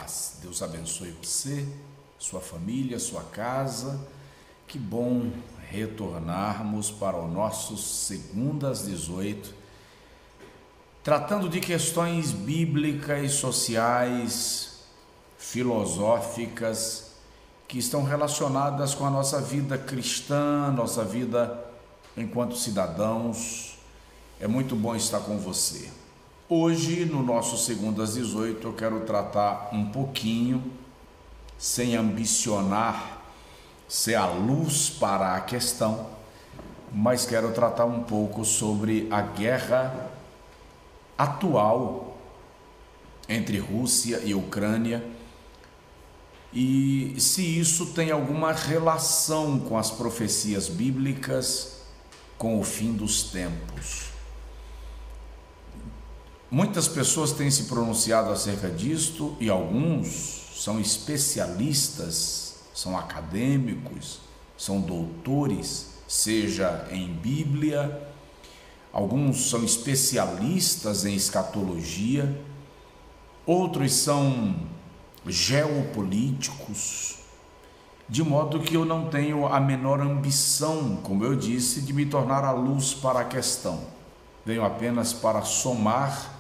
paz. Deus abençoe você, sua família, sua casa. Que bom retornarmos para o nosso Segunda às 18, tratando de questões bíblicas, sociais, filosóficas, que estão relacionadas com a nossa vida cristã, nossa vida enquanto cidadãos. É muito bom estar com você. Hoje, no nosso Segunda às 18, eu quero tratar um pouquinho, sem ambicionar ser a luz para a questão, mas quero tratar um pouco sobre a guerra atual entre Rússia e Ucrânia e se isso tem alguma relação com as profecias bíblicas, com o fim dos tempos. Muitas pessoas têm se pronunciado acerca disto e alguns são especialistas, são acadêmicos, são doutores, seja em Bíblia, alguns são especialistas em escatologia, outros são geopolíticos, de modo que eu não tenho a menor ambição, como eu disse, de me tornar a luz para a questão. Venho apenas para somar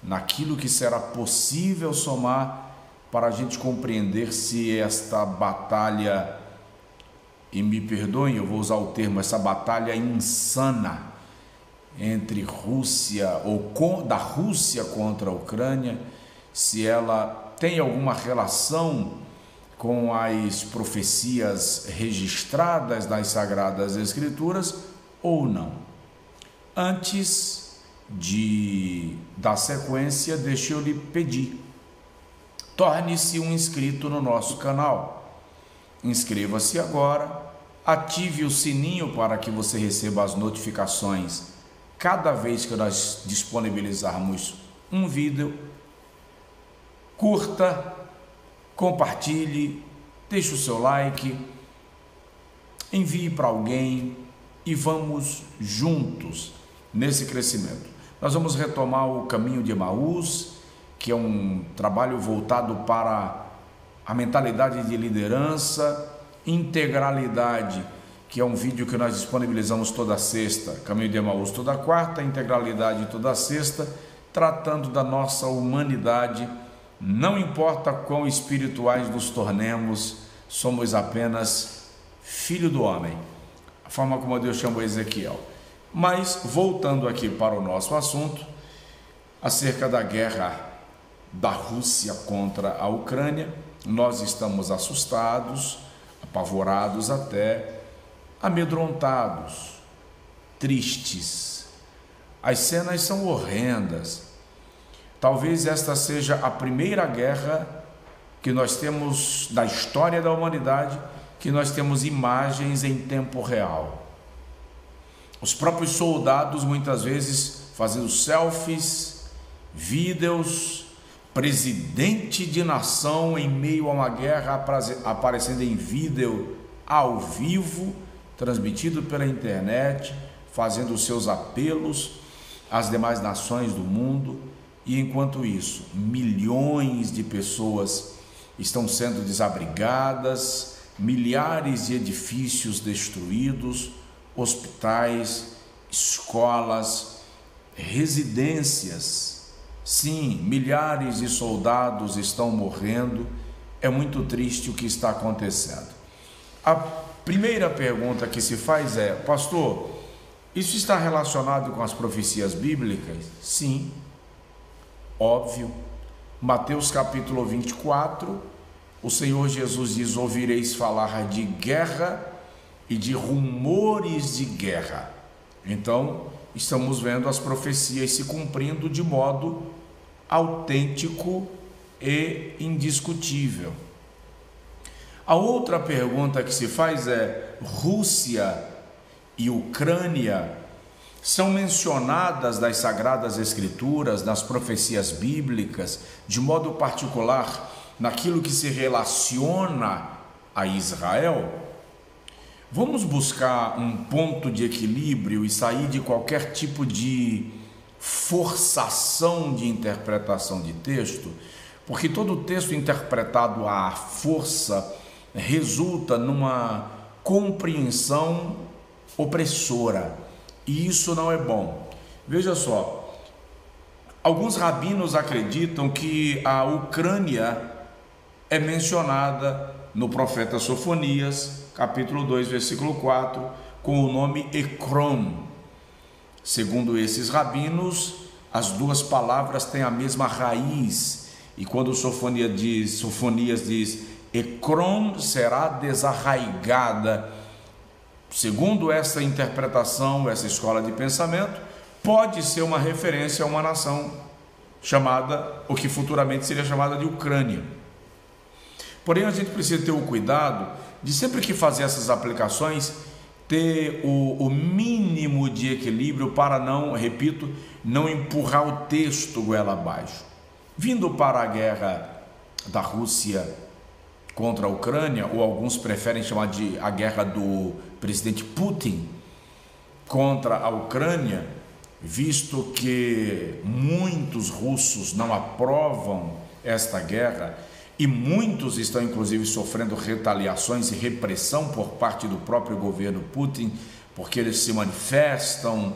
naquilo que será possível somar para a gente compreender se esta batalha, e me perdoem, eu vou usar o termo, essa batalha insana entre Rússia, da Rússia contra a Ucrânia, se ela tem alguma relação com as profecias registradas nas Sagradas Escrituras ou não. Antes de dar sequência, deixa eu lhe pedir, torne-se um inscrito no nosso canal, inscreva-se agora, ative o sininho para que você receba as notificações cada vez que nós disponibilizarmos um vídeo, curta, compartilhe, deixe o seu like, envie para alguém e vamos juntos nesse crescimento. Nós vamos retomar o caminho de Emaús, que é um trabalho voltado para a mentalidade de liderança, integralidade, que é um vídeo que nós disponibilizamos toda sexta, caminho de Emaús toda quarta, integralidade toda sexta, tratando da nossa humanidade. Não importa quão espirituais nos tornemos, somos apenas filho do homem, a forma como Deus chamou Ezequiel. Mas, voltando aqui para o nosso assunto, acerca da guerra da Rússia contra a Ucrânia, nós estamos assustados, apavorados até, amedrontados, tristes. As cenas são horrendas. Talvez esta seja a primeira guerra que nós temos da história da humanidade, que nós temos imagens em tempo real. Os próprios soldados muitas vezes fazendo selfies, vídeos, presidente de nação em meio a uma guerra aparecendo em vídeo ao vivo, transmitido pela internet, fazendo os seus apelos às demais nações do mundo. E enquanto isso, milhões de pessoas estão sendo desabrigadas, milhares de edifícios destruídos, hospitais, escolas, residências. Sim, milhares de soldados estão morrendo. É muito triste o que está acontecendo. A primeira pergunta que se faz é: pastor, isso está relacionado com as profecias bíblicas? Sim, óbvio. Mateus capítulo 24, o Senhor Jesus diz: ouvireis falar de guerra e de rumores de guerra. Então, estamos vendo as profecias se cumprindo de modo autêntico e indiscutível. A outra pergunta que se faz é: Rússia e Ucrânia são mencionadas nas Sagradas Escrituras, nas profecias bíblicas, de modo particular naquilo que se relaciona a Israel? Vamos buscar um ponto de equilíbrio e sair de qualquer tipo de forçação de interpretação de texto, porque todo texto interpretado à força resulta numa compreensão opressora, e isso não é bom. Veja só, alguns rabinos acreditam que a Ucrânia é mencionada no profeta Sofonias, capítulo 2, versículo 4, com o nome Ekron. Segundo esses rabinos, as duas palavras têm a mesma raiz, e quando Sofonias diz Ekron será desarraigada, segundo essa interpretação, essa escola de pensamento, pode ser uma referência a uma nação chamada, o que futuramente seria chamada de Ucrânia. Porém, a gente precisa ter o cuidado de, sempre que fazer essas aplicações, ter o mínimo de equilíbrio para não, repito, não empurrar o texto goela abaixo. Vindo para a guerra da Rússia contra a Ucrânia, ou alguns preferem chamar de a guerra do presidente Putin contra a Ucrânia, visto que muitos russos não aprovam esta guerra e muitos estão inclusive sofrendo retaliações e repressão por parte do próprio governo Putin, porque eles se manifestam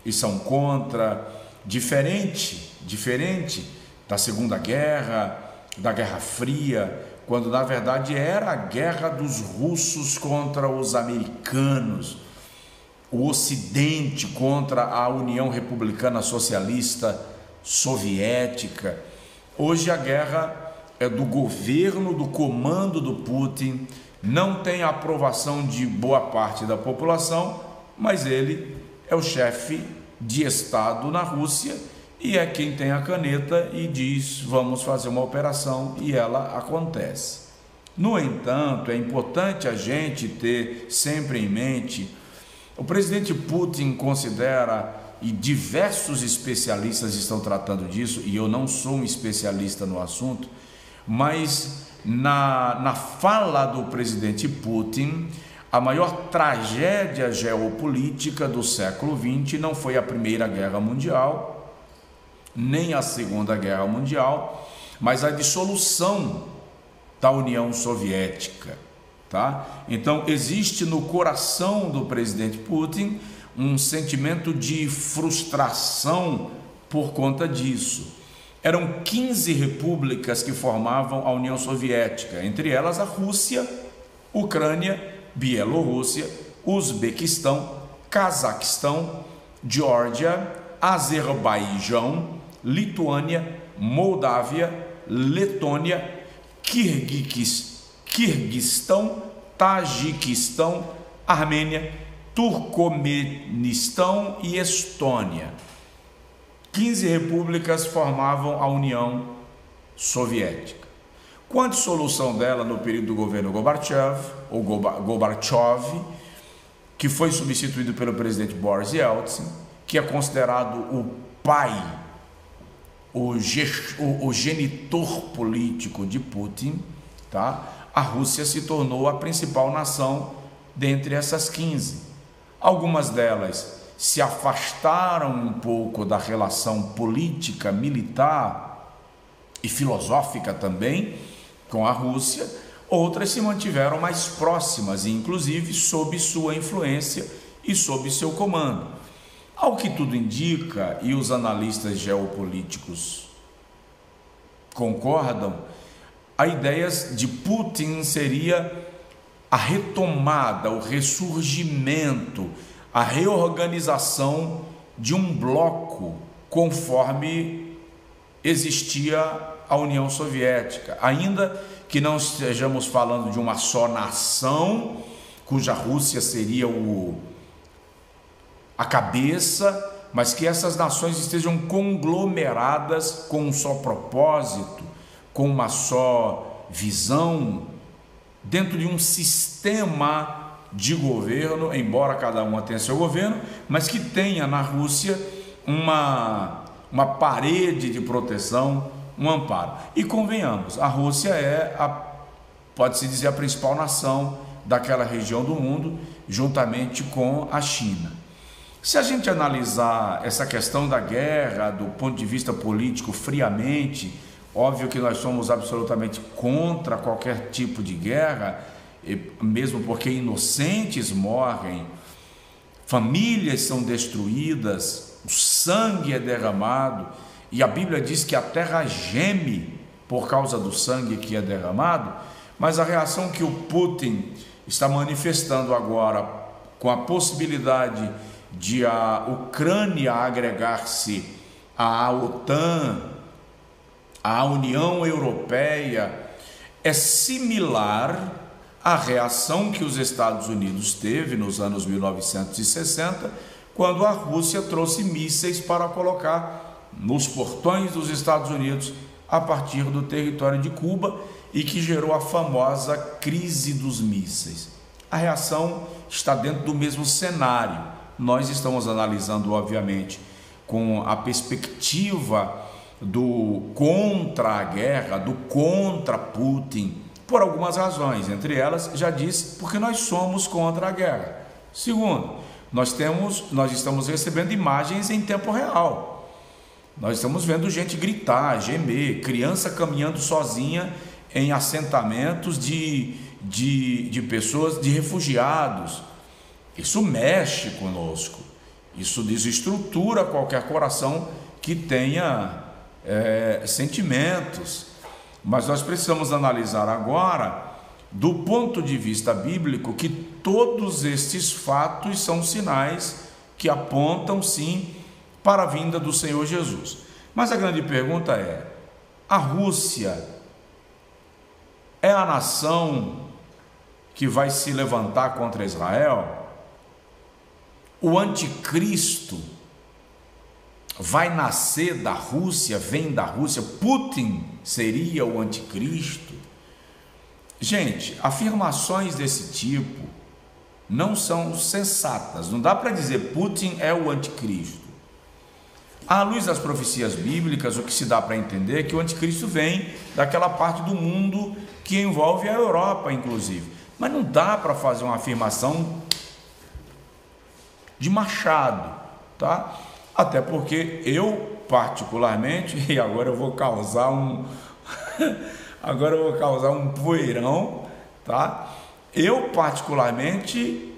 e são contra, diferente da Segunda Guerra, da Guerra Fria, quando na verdade era a guerra dos russos contra os americanos, o Ocidente contra a União Republicana Socialista Soviética. Hoje a guerra é do governo, do comando do Putin, não tem a aprovação de boa parte da população, mas ele é o chefe de Estado na Rússia e é quem tem a caneta e diz: vamos fazer uma operação, e ela acontece. No entanto, é importante a gente ter sempre em mente, o presidente Putin considera, e diversos especialistas estão tratando disso, e eu não sou um especialista no assunto, mas na fala do presidente Putin, a maior tragédia geopolítica do século XX não foi a Primeira Guerra Mundial, nem a Segunda Guerra Mundial, mas a dissolução da União Soviética, tá? Então existe no coração do presidente Putin um sentimento de frustração por conta disso. Eram 15 repúblicas que formavam a União Soviética, entre elas a Rússia, Ucrânia, Bielorrússia, Uzbequistão, Cazaquistão, Geórgia, Azerbaijão, Lituânia, Moldávia, Letônia, Quirguistão, Tajiquistão, Armênia, Turcomenistão e Estônia. 15 repúblicas formavam a União Soviética. Com a dissolução dela no período do governo Gorbachev, que foi substituído pelo presidente Boris Yeltsin, que é considerado o pai, o genitor político de Putin, tá? A Rússia se tornou a principal nação dentre essas 15. Algumas delas se afastaram um pouco da relação política, militar e filosófica também com a Rússia, outras se mantiveram mais próximas, inclusive sob sua influência e sob seu comando. Ao que tudo indica, e os analistas geopolíticos concordam, a ideia de Putin seria a retomada, o ressurgimento, a reorganização de um bloco conforme existia a União Soviética, ainda que não estejamos falando de uma só nação, cuja Rússia seria a cabeça, mas que essas nações estejam conglomeradas com um só propósito, com uma só visão, dentro de um sistema de governo, embora cada uma tenha seu governo, mas que tenha na Rússia uma parede de proteção, um amparo. E convenhamos, a Rússia é, pode-se dizer, a principal nação daquela região do mundo, juntamente com a China. Se a gente analisar essa questão da guerra do ponto de vista político friamente, Óbvio que nós somos absolutamente contra qualquer tipo de guerra, mesmo porque inocentes morrem, famílias são destruídas, o sangue é derramado, e a Bíblia diz que a terra geme por causa do sangue que é derramado. Mas a reação que o Putin está manifestando agora, com a possibilidade de a Ucrânia agregar-se à OTAN, à União Europeia, é similar à reação que os Estados Unidos teve nos anos 1960, quando a Rússia trouxe mísseis para colocar nos portões dos Estados Unidos a partir do território de Cuba, e que gerou a famosa crise dos mísseis. A reação está dentro do mesmo cenário. Nós estamos analisando, obviamente, com a perspectiva do contra a guerra, do contra Putin, por algumas razões. Entre elas, já disse, porque nós somos contra a guerra. Segundo, nós estamos recebendo imagens em tempo real. Nós estamos vendo gente gritar, gemer, criança caminhando sozinha em assentamentos de pessoas, de refugiados. Isso mexe conosco, isso desestrutura qualquer coração que tenha sentimentos. Mas nós precisamos analisar agora, do ponto de vista bíblico, que todos estes fatos são sinais que apontam sim para a vinda do Senhor Jesus. Mas a grande pergunta é: a Rússia é a nação que vai se levantar contra Israel? O anticristo vai nascer da Rússia, vem da Rússia? Putin seria o anticristo? Gente, afirmações desse tipo não são sensatas. Não dá para dizer Putin é o anticristo. À luz das profecias bíblicas, o que se dá para entender é que o anticristo vem daquela parte do mundo que envolve a Europa, inclusive. Mas não dá para fazer uma afirmação de machado, tá? Até porque eu, particularmente, e agora eu vou causar um poeirão, tá? Eu, particularmente,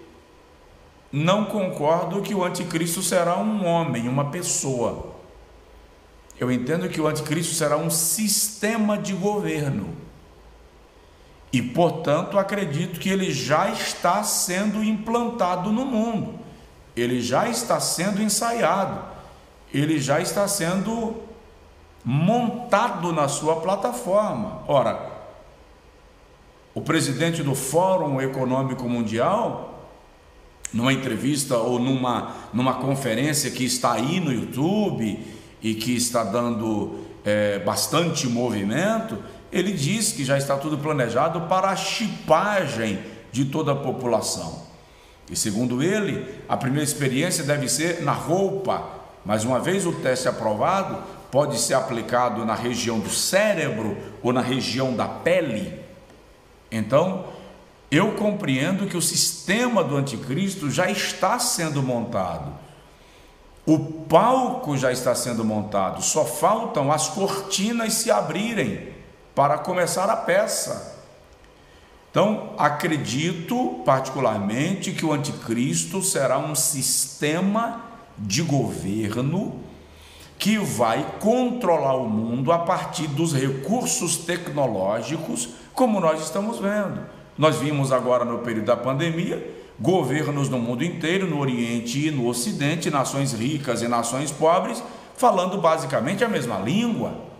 não concordo que o anticristo será um homem, uma pessoa. Eu entendo que o anticristo será um sistema de governo. E, portanto, acredito que ele já está sendo implantado no mundo. Ele já está sendo ensaiado. Ele já está sendo montado na sua plataforma. Ora, o presidente do Fórum Econômico Mundial, numa entrevista ou numa conferência que está aí no YouTube e que está dando bastante movimento, ele diz que já está tudo planejado para a chipagem de toda a população. E segundo ele, a primeira experiência deve ser na roupa, mas uma vez o teste aprovado, pode ser aplicado na região do cérebro ou na região da pele. Então, eu compreendo que o sistema do anticristo já está sendo montado. O palco já está sendo montado, só faltam as cortinas se abrirem para começar a peça. Então, acredito particularmente que o anticristo será um sistema de governo que vai controlar o mundo a partir dos recursos tecnológicos, como nós estamos vendo. Nós vimos agora no período da pandemia, governos no mundo inteiro, no Oriente e no Ocidente, nações ricas e nações pobres, falando basicamente a mesma língua.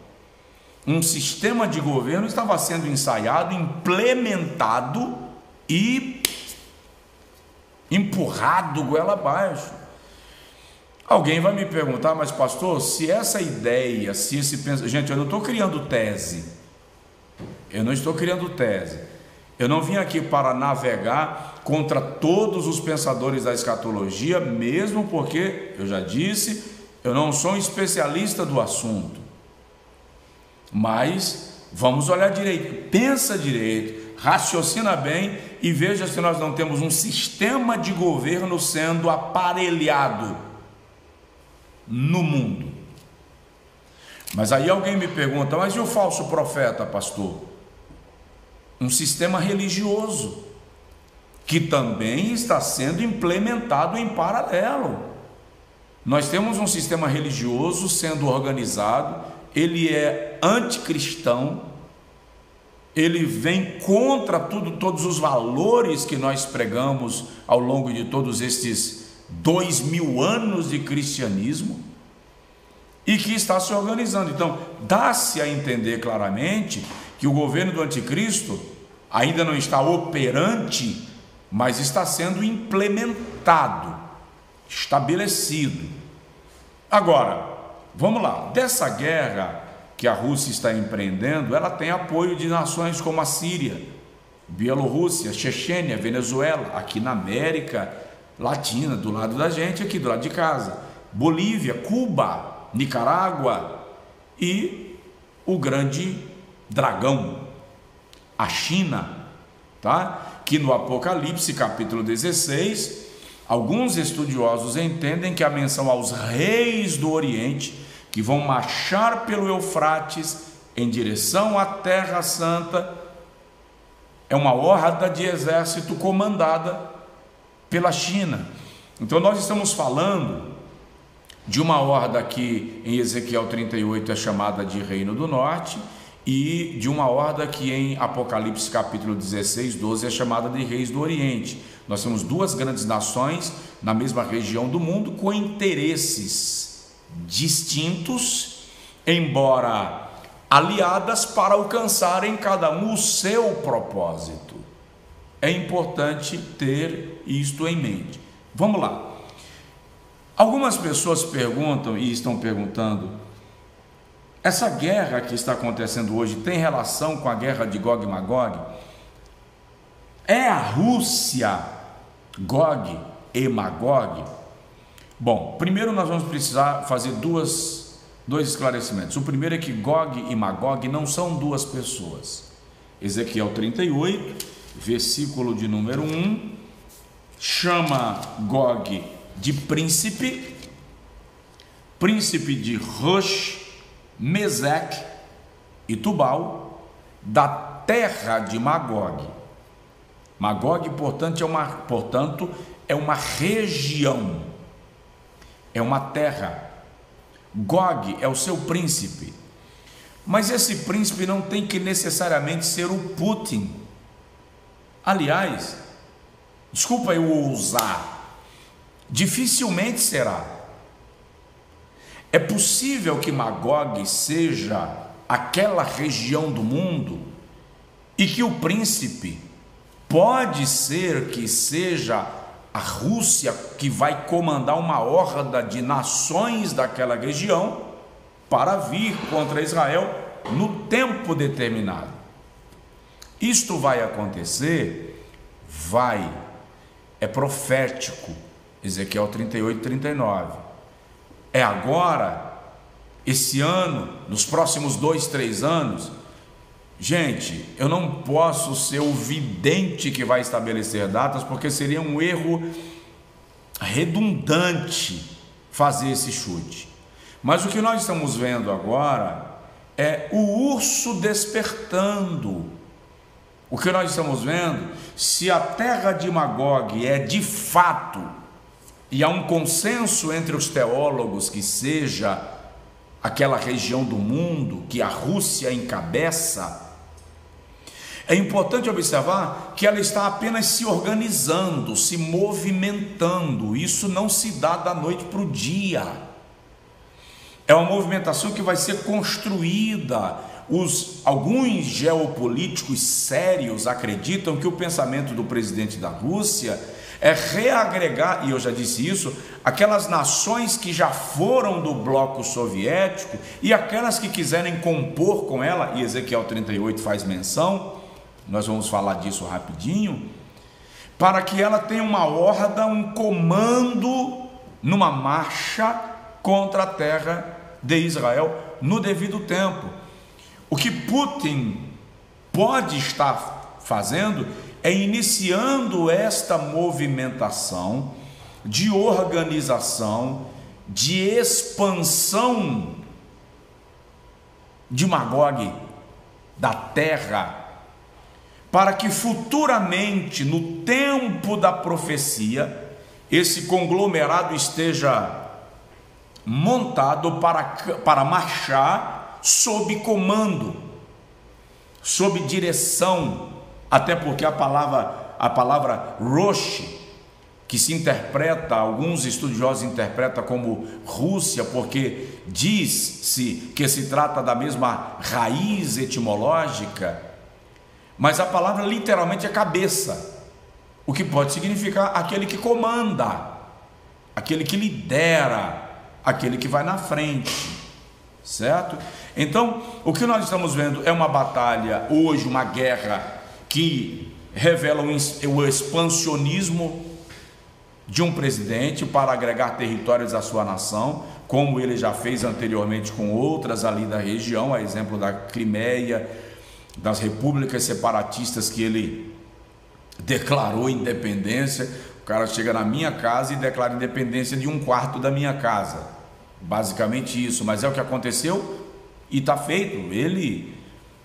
Um sistema de governo estava sendo ensaiado, implementado e empurrado goela abaixo. Alguém vai me perguntar, mas pastor, se essa ideia, se esse pensamento... Gente, eu não estou criando tese. Eu não estou criando tese. Eu não vim aqui para navegar contra todos os pensadores da escatologia, mesmo porque, eu já disse, eu não sou um especialista do assunto. Mas vamos olhar direito, pensa direito, raciocina bem e veja se nós não temos um sistema de governo sendo aparelhado no mundo. Mas aí alguém me pergunta, mas e o falso profeta, pastor? Um sistema religioso que também está sendo implementado em paralelo. Nós temos um sistema religioso sendo organizado, ele é anticristão, ele vem contra todos os valores que nós pregamos ao longo de todos estes 2000 anos de cristianismo, e que está se organizando. Então, dá-se a entender claramente que o governo do anticristo ainda não está operante, mas está sendo implementado, estabelecido. Agora, vamos lá, dessa guerra que a Rússia está empreendendo, ela tem apoio de nações como a Síria, Bielorrússia, Chechênia, Venezuela, aqui na América Latina, do lado da gente, aqui do lado de casa, Bolívia, Cuba, Nicarágua e o grande dragão, a China, tá? Que no Apocalipse, capítulo 16, alguns estudiosos entendem que a menção aos reis do Oriente, que vão marchar pelo Eufrates em direção à Terra Santa, é uma horda de exército comandada pela China. Então nós estamos falando de uma horda que em Ezequiel 38 é chamada de Reino do Norte, e de uma horda que em Apocalipse capítulo 16, 12 é chamada de Reis do Oriente. Nós temos duas grandes nações na mesma região do mundo com interesses distintos, embora aliadas para alcançarem cada um o seu propósito. É importante ter isto em mente. Vamos lá. Algumas pessoas perguntam e estão perguntando: essa guerra que está acontecendo hoje tem relação com a guerra de Gog e Magog? É a Rússia Gog e Magog? Bom, primeiro nós vamos precisar fazer dois esclarecimentos. O primeiro é que Gog e Magog não são duas pessoas. Ezequiel 38, versículo de número 1, chama Gog de príncipe de Rosh, Meseque e Tubal, da terra de Magog. Magog, portanto, é uma região, é uma terra. Gog é o seu príncipe, mas esse príncipe não tem que necessariamente ser o Putin. Aliás, desculpa eu ousar, dificilmente será. É possível que Magog seja aquela região do mundo e que o príncipe pode ser que seja a Rússia, que vai comandar uma horda de nações daquela região para vir contra Israel no tempo determinado. Isto vai acontecer? Vai. É profético. Ezequiel 38, 39. É agora, esse ano, nos próximos 2, 3 anos. Gente, eu não posso ser o vidente que vai estabelecer datas, porque seria um erro redundante fazer esse chute. Mas o que nós estamos vendo agora é o urso despertando. O que nós estamos vendo, se a terra de Magog é de fato, e há um consenso entre os teólogos que seja aquela região do mundo que a Rússia encabeça, é importante observar que ela está apenas se organizando, se movimentando. Isso não se dá da noite para o dia. É uma movimentação que vai ser construída. Alguns geopolíticos sérios acreditam que o pensamento do presidente da Rússia é reagregar, e eu já disse isso, aquelas nações que já foram do bloco soviético e aquelas que quiserem compor com ela, e Ezequiel 38 faz menção, nós vamos falar disso rapidinho, para que ela tenha uma horda, um comando numa marcha contra a terra de Israel no devido tempo. O que Putin pode estar fazendo é iniciando esta movimentação de organização, de expansão de Magog, da terra, para que futuramente, no tempo da profecia, esse conglomerado esteja montado para marchar sob comando, sob direção, até porque a palavra Rosh, que se interpreta, alguns estudiosos interpretam como Rússia, porque diz-se que se trata da mesma raiz etimológica, mas a palavra literalmente é cabeça, o que pode significar aquele que comanda, aquele que lidera, aquele que vai na frente, certo? Então, o que nós estamos vendo é uma batalha hoje, uma guerra que revela o expansionismo de um presidente para agregar territórios à sua nação, como ele já fez anteriormente com outras ali da região, a exemplo da Crimeia, das repúblicas separatistas que ele declarou independência. O cara chega na minha casa e declara independência de 1/4 da minha casa, basicamente isso, mas é o que aconteceu e está feito. Ele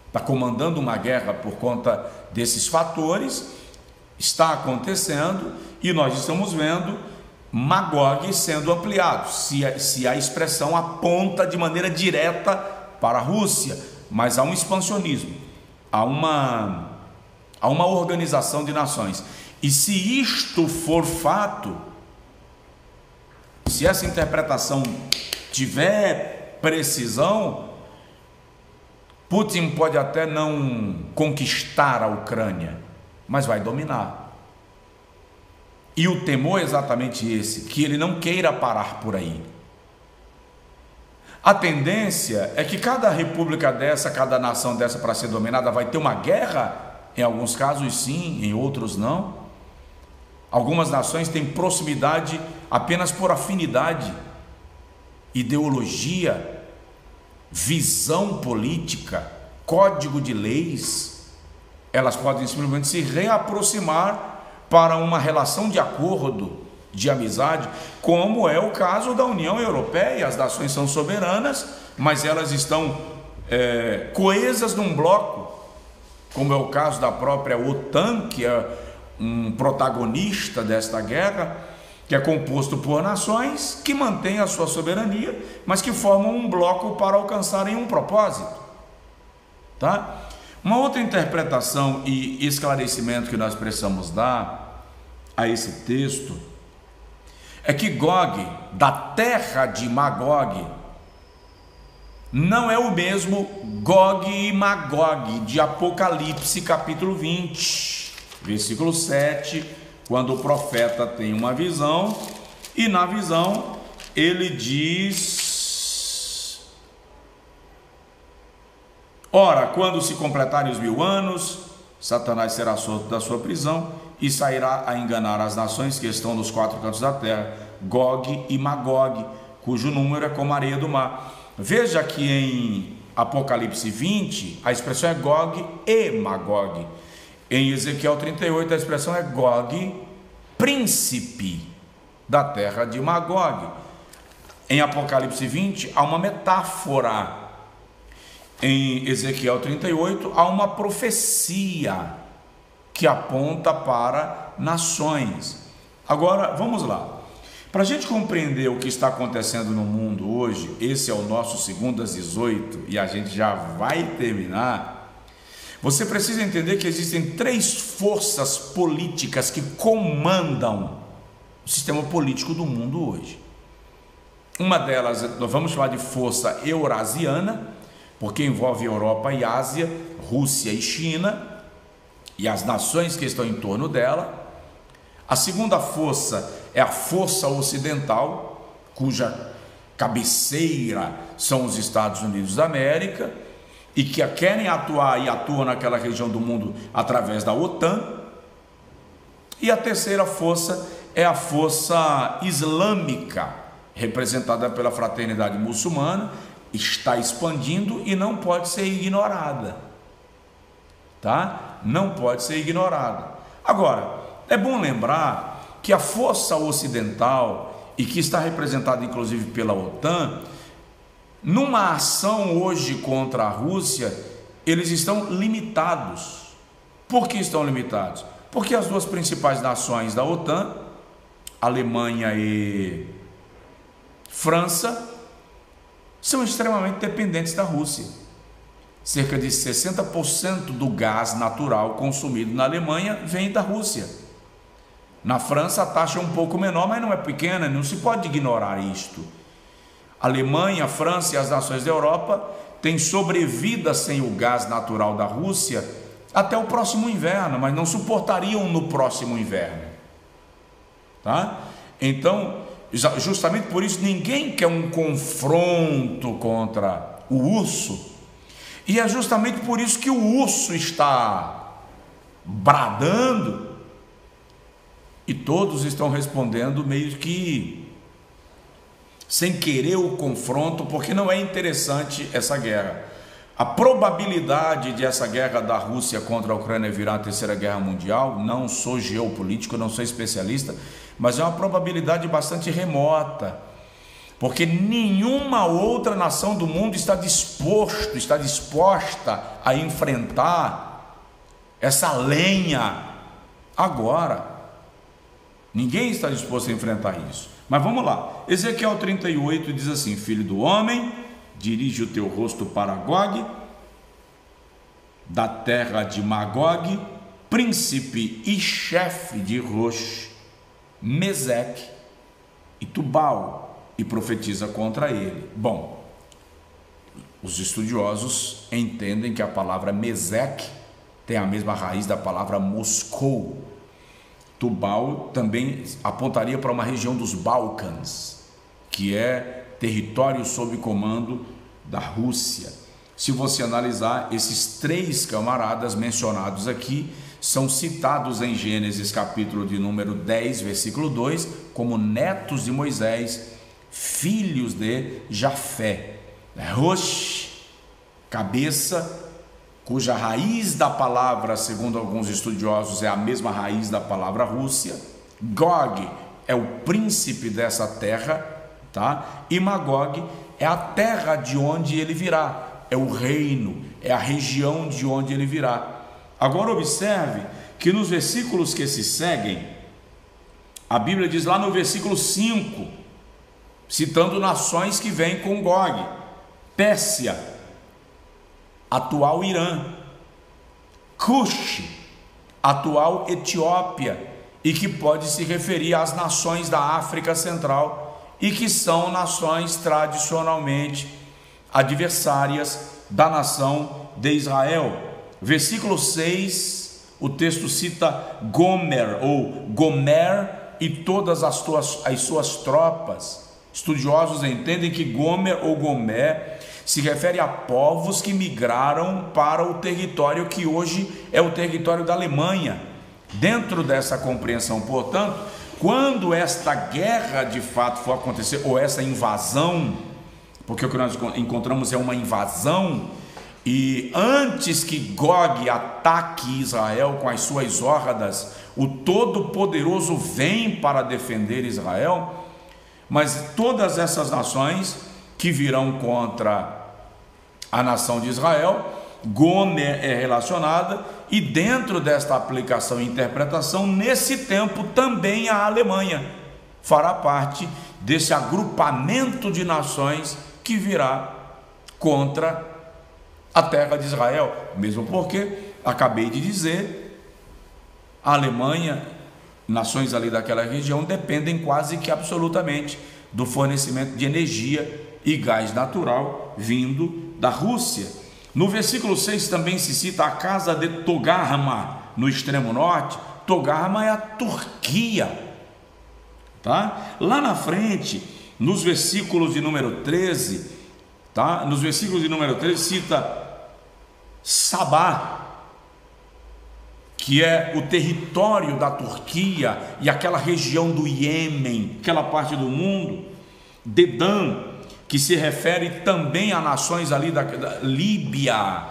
está comandando uma guerra por conta desses fatores, está acontecendo e nós estamos vendo Magog sendo ampliado, se a expressão aponta de maneira direta para a Rússia, mas há um expansionismo, há uma organização de nações. E se isto for fato, se essa interpretação tiver precisão, Putin pode até não conquistar a Ucrânia, mas vai dominar. E o temor é exatamente esse, que ele não queira parar por aí. A tendência é que cada república dessa, cada nação dessa para ser dominada vai ter uma guerra, em alguns casos sim, em outros não. Algumas nações têm proximidade apenas por afinidade, ideologia, visão política, código de leis. Elas podem simplesmente se reaproximar para uma relação de acordo, de amizade, como é o caso da União Europeia. As nações são soberanas, mas elas estão coesas num bloco, como é o caso da própria OTAN, que é um protagonista desta guerra, que é composto por nações que mantêm a sua soberania, mas que formam um bloco para alcançarem um propósito, tá? Uma outra interpretação e esclarecimento que nós precisamos dar a esse texto é que Gog, da terra de Magog, não é o mesmo Gog e Magog de Apocalipse capítulo 20, versículo 7, quando o profeta tem uma visão e na visão ele diz: ora, quando se completarem os 1000 anos, Satanás será solto da sua prisão e sairá a enganar as nações que estão nos 4 cantos da terra, Gog e Magog, cujo número é como a areia do mar. Veja que em Apocalipse 20 a expressão é Gog e Magog. Em Ezequiel 38 a expressão é Gog, príncipe da terra de Magog. Em Apocalipse 20 há uma metáfora. Em Ezequiel 38 há uma profecia que aponta para nações. Agora vamos lá. Para a gente compreender o que está acontecendo no mundo hoje, esse é o nosso 2:18 e a gente já vai terminar. Você precisa entender que existem 3 forças políticas que comandam o sistema político do mundo hoje. Uma delas nós vamos chamar de força eurasiana, porque envolve Europa e Ásia, Rússia e China e as nações que estão em torno dela. A segunda força é a força ocidental, cuja cabeceira são os Estados Unidos da América, e que querem atuar e atuam naquela região do mundo através da OTAN. E a terceira força é a força islâmica, representada pela fraternidade muçulmana, está expandindo e não pode ser ignorada, tá? Não pode ser ignorada. Agora, é bom lembrar que a força ocidental, e que está representada inclusive pela OTAN, numa ação hoje contra a Rússia, eles estão limitados. Por que estão limitados? Porque as duas principais nações da OTAN, Alemanha e França, são extremamente dependentes da Rússia. Cerca de 60% do gás natural consumido na Alemanha vem da Rússia. Na França a taxa é um pouco menor, mas não é pequena, não se pode ignorar isto. A Alemanha, a França e as nações da Europa têm sobrevida sem o gás natural da Rússia até o próximo inverno, mas não suportariam no próximo inverno. Tá? Então, justamente por isso, ninguém quer um confronto contra o urso, e é justamente por isso que o urso está bradando, e todos estão respondendo meio que sem querer o confronto, porque não é interessante essa guerra. A probabilidade de essa guerra da Rússia contra a Ucrânia virar a terceira guerra mundial, não sou geopolítico, não sou especialista, mas é uma probabilidade bastante remota, porque nenhuma outra nação do mundo está disposta a enfrentar essa lenha agora. Ninguém está disposto a enfrentar isso. Mas vamos lá, Ezequiel 38 diz assim: filho do homem, dirige o teu rosto para Gog, da terra de Magog, príncipe e chefe de Rosh, Meseque e Tubal, e profetiza contra ele. Bom, os estudiosos entendem que a palavra Meseque tem a mesma raiz da palavra Moscou. Tubal também apontaria para uma região dos Balcãs, que é território sob comando da Rússia. Se você analisar, esses três camaradas mencionados aqui são citados em Gênesis capítulo de número 10, versículo 2, como netos de Moisés, filhos de Jafé. Rosh, cabeça, cuja raiz da palavra, segundo alguns estudiosos, é a mesma raiz da palavra Rússia. Gog é o príncipe dessa terra, tá? E Magog é a terra de onde ele virá, é o reino, é a região de onde ele virá. Agora observe que nos versículos que se seguem, a Bíblia diz lá no versículo 5, citando nações que vêm com Gog: Pérsia, atual Irã, Cush, atual Etiópia, e que pode se referir às nações da África Central, e que são nações tradicionalmente adversárias da nação de Israel. Versículo 6, o texto cita Gomer ou Gomer e todas as suas tropas. Estudiosos entendem que Gomer ou Gomer se refere a povos que migraram para o território que hoje é o território da Alemanha. Dentro dessa compreensão, portanto, quando esta guerra de fato for acontecer, ou essa invasão, porque o que nós encontramos é uma invasão, e antes que Gog ataque Israel com as suas hordas, o Todo-Poderoso vem para defender Israel. Mas todas essas nações que virão contra a nação de Israel, Gomer é relacionada, e dentro desta aplicação e interpretação, nesse tempo também a Alemanha fará parte desse agrupamento de nações que virá contra a terra de Israel, mesmo porque, acabei de dizer, a Alemanha, nações ali daquela região, dependem quase que absolutamente do fornecimento de energia e gás natural vindo da Rússia. No versículo 6 também se cita a casa de Togarma, no extremo norte. Togarma é a Turquia, tá? Lá na frente, nos versículos de número 13, tá? Nos versículos de número 13 cita Sabá, que é o território da Turquia e aquela região do Iêmen, aquela parte do mundo. Dedã, que se refere também a nações ali da Líbia,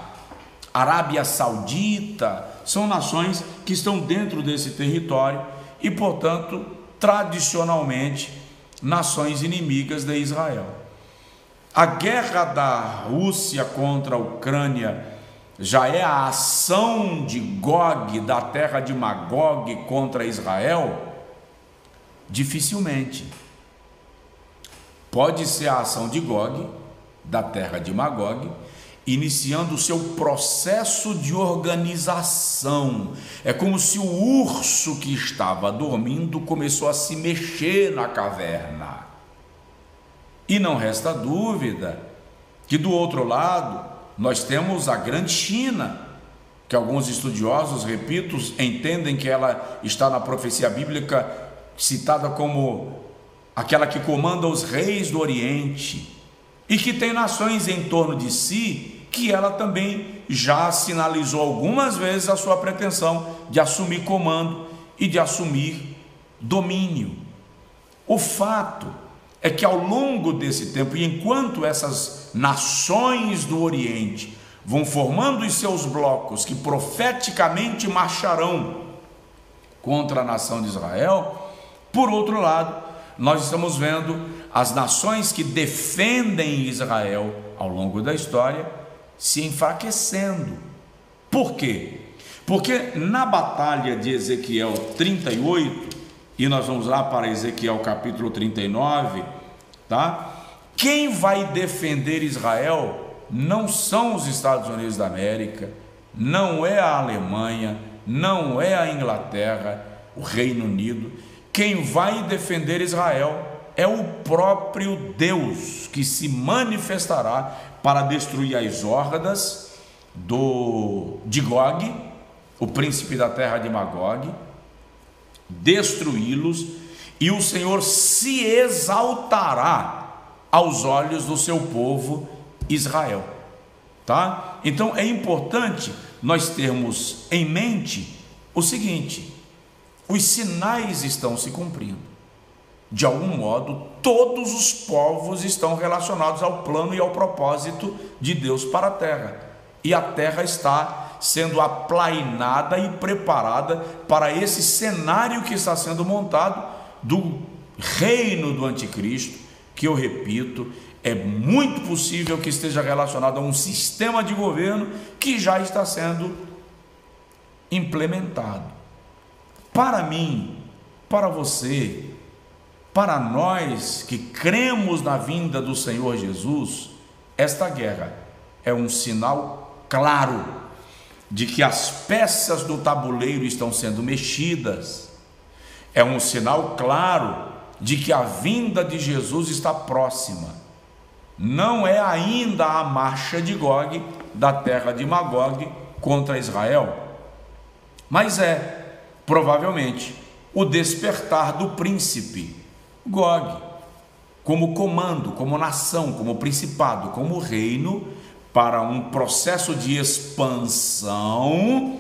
Arábia Saudita, são nações que estão dentro desse território e, portanto, tradicionalmente, nações inimigas de Israel. A guerra da Rússia contra a Ucrânia já é a ação de Gog, da terra de Magog, contra Israel? Dificilmente. Pode ser a ação de Gog, da terra de Magog, iniciando o seu processo de organização. É como se o urso que estava dormindo começou a se mexer na caverna. E não resta dúvida que do outro lado nós temos a grande China, que alguns estudiosos, repito, entendem que ela está na profecia bíblica citada como aquela que comanda os reis do Oriente e que tem nações em torno de si, que ela também já sinalizou algumas vezes a sua pretensão de assumir comando e de assumir domínio. O fato é que ao longo desse tempo, e enquanto essas nações do Oriente vão formando os seus blocos que profeticamente marcharão contra a nação de Israel, por outro lado, nós estamos vendo as nações que defendem Israel ao longo da história se enfraquecendo. Por quê? Porque na batalha de Ezequiel 38, e nós vamos lá para Ezequiel capítulo 39, tá? Quem vai defender Israel não são os Estados Unidos da América, não é a Alemanha, não é a Inglaterra, o Reino Unido. Quem vai defender Israel é o próprio Deus, que se manifestará para destruir as hordas de Gog, o príncipe da terra de Magog, destruí-los, e o Senhor se exaltará aos olhos do seu povo Israel, tá? Então é importante nós termos em mente o seguinte: os sinais estão se cumprindo. De algum modo, todos os povos estão relacionados ao plano e ao propósito de Deus para a terra, e a terra está sendo aplainada e preparada para esse cenário que está sendo montado do reino do anticristo, que eu repito, é muito possível que esteja relacionado a um sistema de governo que já está sendo implementado. Para mim, para você, para nós que cremos na vinda do Senhor Jesus, esta guerra é um sinal claro de que as peças do tabuleiro estão sendo mexidas. É um sinal claro de que a vinda de Jesus está próxima. Não é ainda a marcha de Gog, da terra de Magog, contra Israel, mas é, provavelmente, o despertar do príncipe Gog, como comando, como nação, como principado, como reino, para um processo de expansão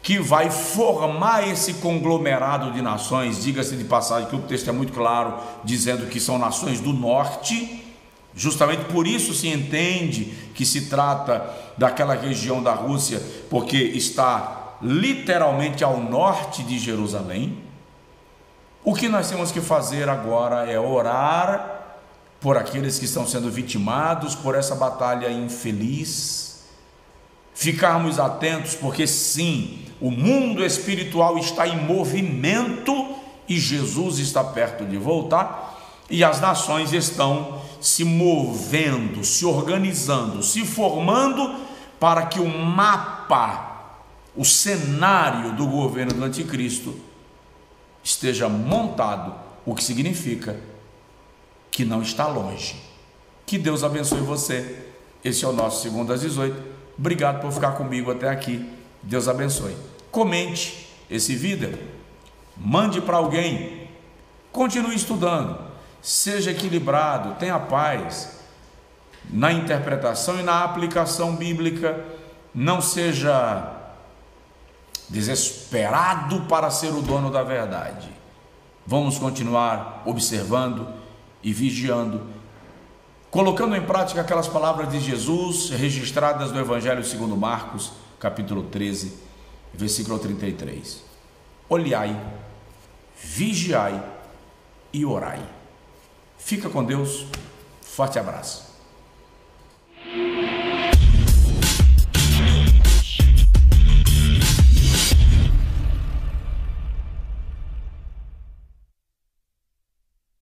que vai formar esse conglomerado de nações. Diga-se de passagem que o texto é muito claro, dizendo que são nações do norte. Justamente por isso se entende que se trata daquela região da Rússia, porque está literalmente ao norte de Jerusalém. O que nós temos que fazer agora é orar por aqueles que estão sendo vitimados por essa batalha infeliz, ficarmos atentos, porque sim, o mundo espiritual está em movimento e Jesus está perto de voltar, e as nações estão se movendo, se organizando, se formando para que o mapa, o cenário do governo do anticristo esteja montado, o que significa que não está longe. Que Deus abençoe você. Esse é o nosso Segundo às 18. Obrigado por ficar comigo até aqui. Deus abençoe. Comente esse vídeo, mande para alguém, continue estudando, seja equilibrado, tenha paz na interpretação e na aplicação bíblica, não seja desesperado para ser o dono da verdade. Vamos continuar observando e vigiando, colocando em prática aquelas palavras de Jesus registradas no Evangelho segundo Marcos, capítulo 13, versículo 33. Olhai, vigiai e orai. Fica com Deus. Forte abraço.